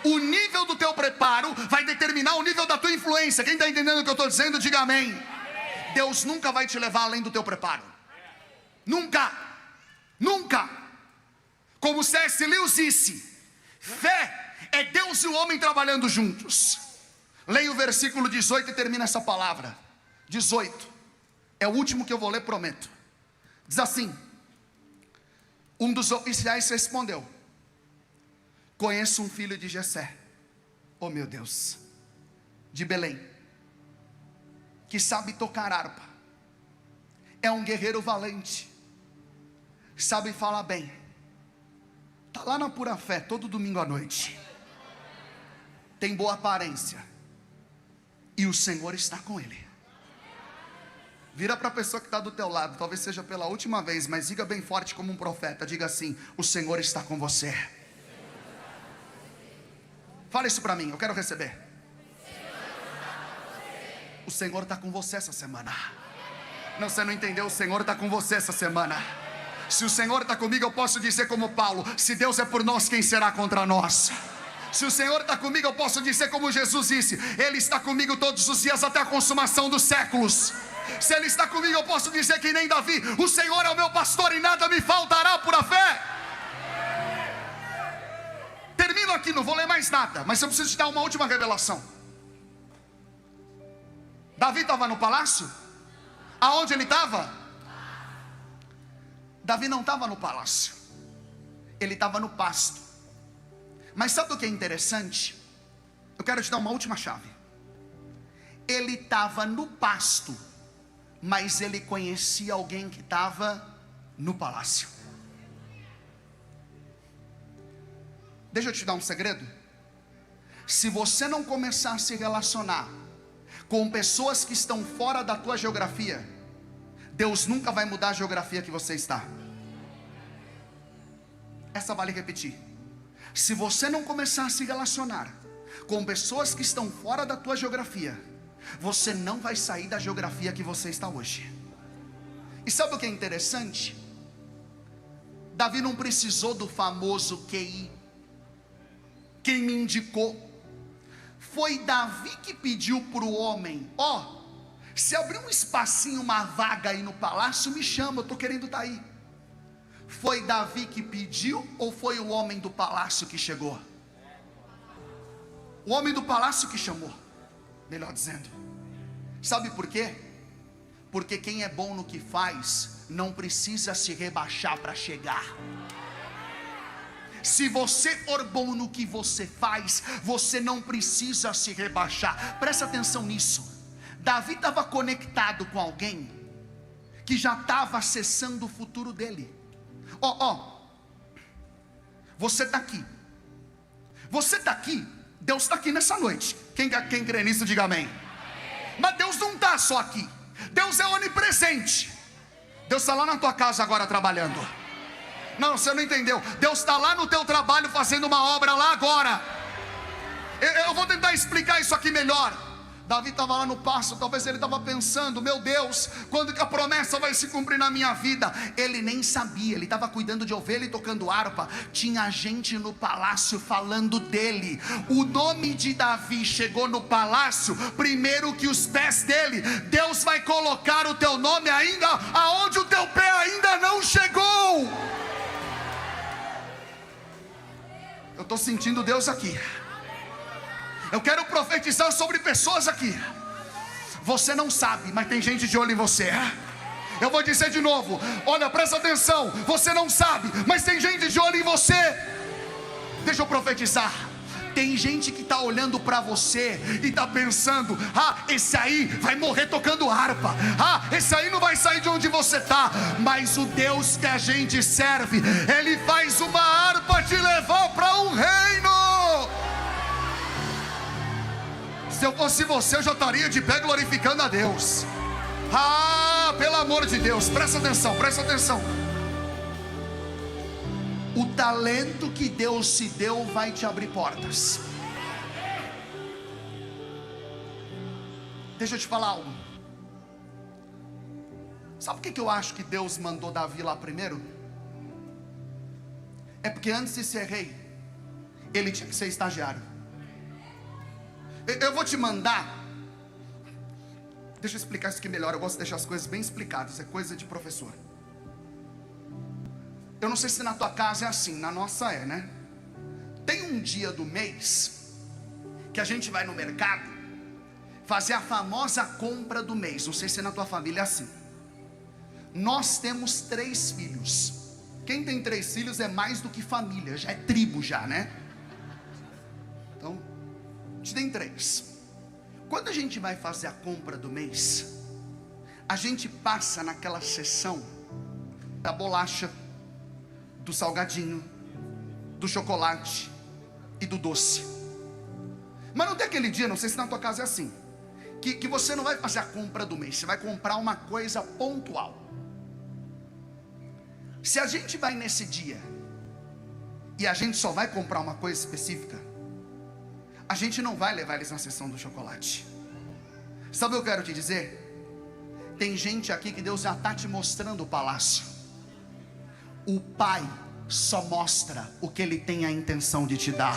O nível do teu preparo vai determinar o nível da tua influência. Quem está entendendo o que eu estou dizendo, diga amém. Deus nunca vai te levar além do teu preparo. Nunca. Nunca. Como C.S. Lewis disse, fé é Deus e o homem trabalhando juntos. Leia o versículo 18 e termina essa palavra. 18. É o último que eu vou ler, prometo. Diz assim: um dos oficiais respondeu: conheço um filho de Jessé, oh meu Deus, de Belém, que sabe tocar harpa, é um guerreiro valente, sabe falar bem, está lá na Pura Fé todo domingo à noite, tem boa aparência, e o Senhor está com ele. Vira para a pessoa que está do teu lado, talvez seja pela última vez, mas diga bem forte como um profeta, diga assim: o Senhor está com você. Fala isso para mim, eu quero receber. O Senhor está com você essa semana. Não, você não entendeu, o Senhor está com você essa semana. Se o Senhor está comigo, eu posso dizer como Paulo: se Deus é por nós, quem será contra nós? Se o Senhor está comigo, eu posso dizer como Jesus disse: Ele está comigo todos os dias até a consumação dos séculos. Se Ele está comigo, eu posso dizer que nem Davi: o Senhor é o meu pastor e nada me faltará. Por a fé. Termino aqui, não vou ler mais nada, mas eu preciso te dar uma última revelação. Davi estava no palácio? Aonde ele estava? Davi não estava no palácio, ele estava no pasto. Mas sabe o que é interessante? Eu quero te dar uma última chave. Ele estava no pasto, mas ele conhecia alguém que estava no palácio. Deixa eu te dar um segredo. Se você não começar a se relacionar com pessoas que estão fora da tua geografia, Deus nunca vai mudar a geografia que você está. Essa vale repetir. Se você não começar a se relacionar com pessoas que estão fora da tua geografia, você não vai sair da geografia que você está hoje. E sabe o que é interessante? Davi não precisou do famoso QI. Quem me indicou? Foi Davi que pediu para o homem: ó, se abrir um espacinho, uma vaga aí no palácio, me chama, eu estou querendo estar aí. Foi Davi que pediu ou foi o homem do palácio que chegou? O homem do palácio que chamou, melhor dizendo. Sabe por quê? Porque quem é bom no que faz não precisa se rebaixar para chegar. Se você for bom no que você faz, você não precisa se rebaixar. Presta atenção nisso. Davi estava conectado com alguém que já estava acessando o futuro dele. Você está aqui. Você está aqui. Deus está aqui nessa noite. Quem crê nisso, diga amém. Mas Deus não está só aqui. Deus é onipresente. Deus está lá na tua casa agora trabalhando. Não, você não entendeu. Deus está lá no teu trabalho fazendo uma obra lá agora. Eu vou tentar explicar isso aqui melhor. Davi estava lá no pasto, talvez ele estava pensando: meu Deus, quando que a promessa vai se cumprir na minha vida? Ele nem sabia, ele estava cuidando de ovelha e tocando harpa. Tinha gente no palácio falando dele. O nome de Davi chegou no palácio primeiro que os pés dele. Deus vai colocar o teu nome ainda aonde o teu pé ainda não chegou. Eu estou sentindo Deus aqui. Eu quero profetizar sobre pessoas aqui. Você não sabe, mas tem gente de olho em você. Eu vou dizer de novo, olha, presta atenção. Você não sabe, mas tem gente de olho em você. Deixa eu profetizar. Tem gente que está olhando para você e está pensando: ah, esse aí vai morrer tocando harpa. Ah, esse aí não vai sair de onde você está. Mas o Deus que a gente serve, Ele faz uma harpa te levar para um reino. Se eu fosse você, eu já estaria de pé glorificando a Deus. Ah, pelo amor de Deus, presta atenção, presta atenção. O talento que Deus te deu vai te abrir portas. Deixa eu te falar algo. Sabe por que eu acho que Deus mandou Davi lá primeiro? É porque antes de ser rei, ele tinha que ser estagiário. Eu vou te mandar. Deixa eu explicar isso aqui melhor. Eu gosto de deixar as coisas bem explicadas. É coisa de professor. Eu não sei se na tua casa é assim. Na nossa é, né? Tem um dia do mês que a gente vai no mercado fazer a famosa compra do mês. Não sei se na tua família é assim. Nós temos 3 filhos. Quem tem 3 filhos é mais do que família. Já é tribo já, né? Então, a gente tem 3. Quando a gente vai fazer a compra do mês, a gente passa naquela seção da bolacha, do salgadinho, do chocolate e do doce. Mas não tem aquele dia, não sei se na tua casa é assim, que você não vai fazer a compra do mês, você vai comprar uma coisa pontual. Se a gente vai nesse dia e a gente só vai comprar uma coisa específica, a gente não vai levar eles na seção do chocolate. Sabe o que eu quero te dizer? Tem gente aqui que Deus já está te mostrando o palácio. O Pai só mostra o que Ele tem a intenção de te dar.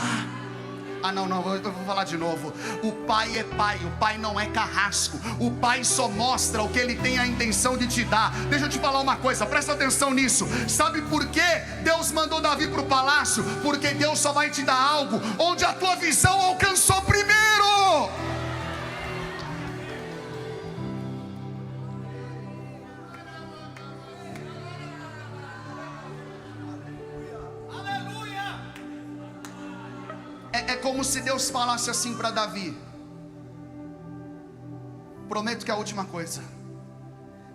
Ah, não, eu vou falar de novo. O Pai é Pai, o Pai não é carrasco. O Pai só mostra o que Ele tem a intenção de te dar. Deixa eu te falar uma coisa, presta atenção nisso. Sabe por que Deus mandou Davi para o palácio? Porque Deus só vai te dar algo onde a tua visão alcançou primeiro. É como se Deus falasse assim para Davi: prometo que é a última coisa.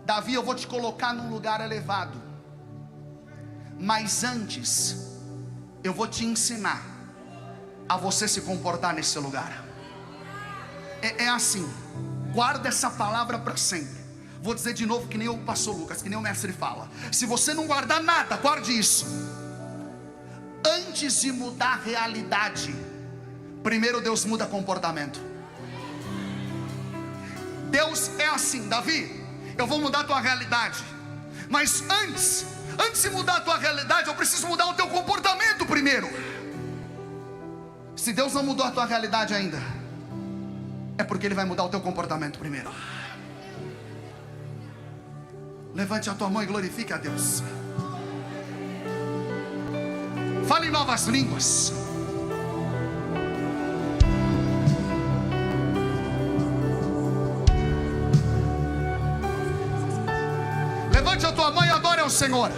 Davi, eu vou te colocar num lugar elevado, mas antes eu vou te ensinar a você se comportar nesse lugar. É assim, guarda essa palavra para sempre. Vou dizer de novo, que nem o pastor Lucas, que nem o mestre fala. Se você não guardar nada, guarde isso. Antes de mudar a realidade, primeiro Deus muda comportamento. Deus é assim: Davi, eu vou mudar a tua realidade, mas antes de mudar a tua realidade, eu preciso mudar o teu comportamento primeiro. Se Deus não mudou a tua realidade ainda, é porque Ele vai mudar o teu comportamento primeiro. Levante a tua mão e glorifique a Deus. Fale em novas línguas. Levante a tua mão e adore ao Senhor.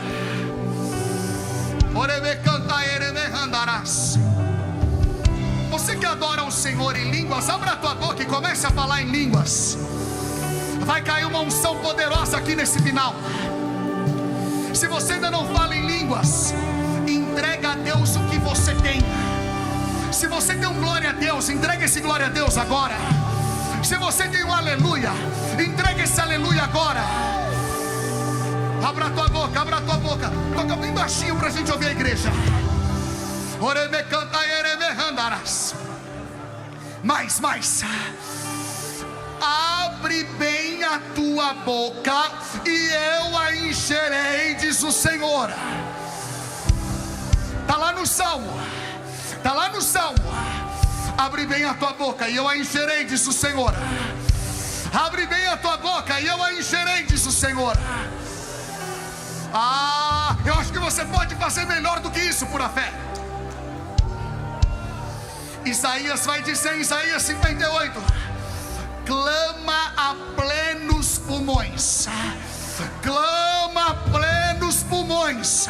Você que adora ao Senhor em línguas, abra a tua boca e comece a falar em línguas. Vai cair uma unção poderosa aqui nesse final. Se você ainda não fala em línguas, entrega a Deus o que você tem. Se você tem um glória a Deus, entrega esse glória a Deus agora. Se você tem um aleluia, entrega esse aleluia agora. Abra a tua boca, abra a tua boca. Toca bem baixinho para a gente ouvir a igreja. Mais. tua boca e eu a encherei, diz o Senhor. Está lá no Salmo, está lá no Salmo. Abre bem a tua boca e eu a encherei, diz o Senhor. Abre bem a tua boca e eu a encherei, diz o Senhor. Eu acho que você pode fazer melhor do que isso por a fé. Isaías vai dizer em Isaías 58: clama a plenos pulmões, clama a plenos pulmões.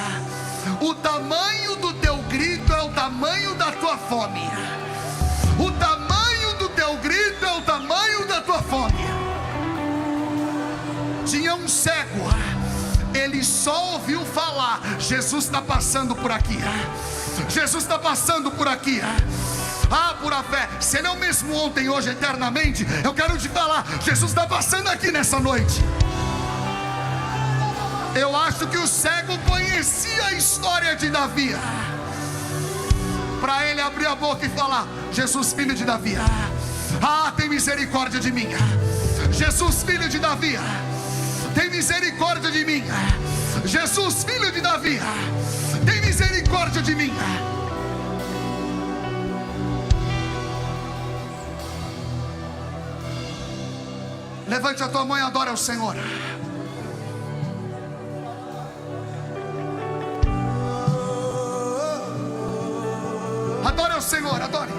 O tamanho do teu grito é o tamanho da tua fome. O tamanho do teu grito é o tamanho da tua fome. Tinha um cego, ele só ouviu falar: Jesus está passando por aqui, Jesus está passando por aqui. Por a fé, se Ele é o mesmo ontem, hoje, eternamente, eu quero te falar: Jesus está passando aqui nessa noite. Eu acho que o cego conhecia a história de Davi, para ele abrir a boca e falar: Jesus, filho de Davi, tem misericórdia de mim. Jesus, filho de Davi, tem misericórdia de mim. Jesus, filho de Davi, tem misericórdia de mim. Levante a tua mão e adore ao Senhor. Adore ao Senhor, adore.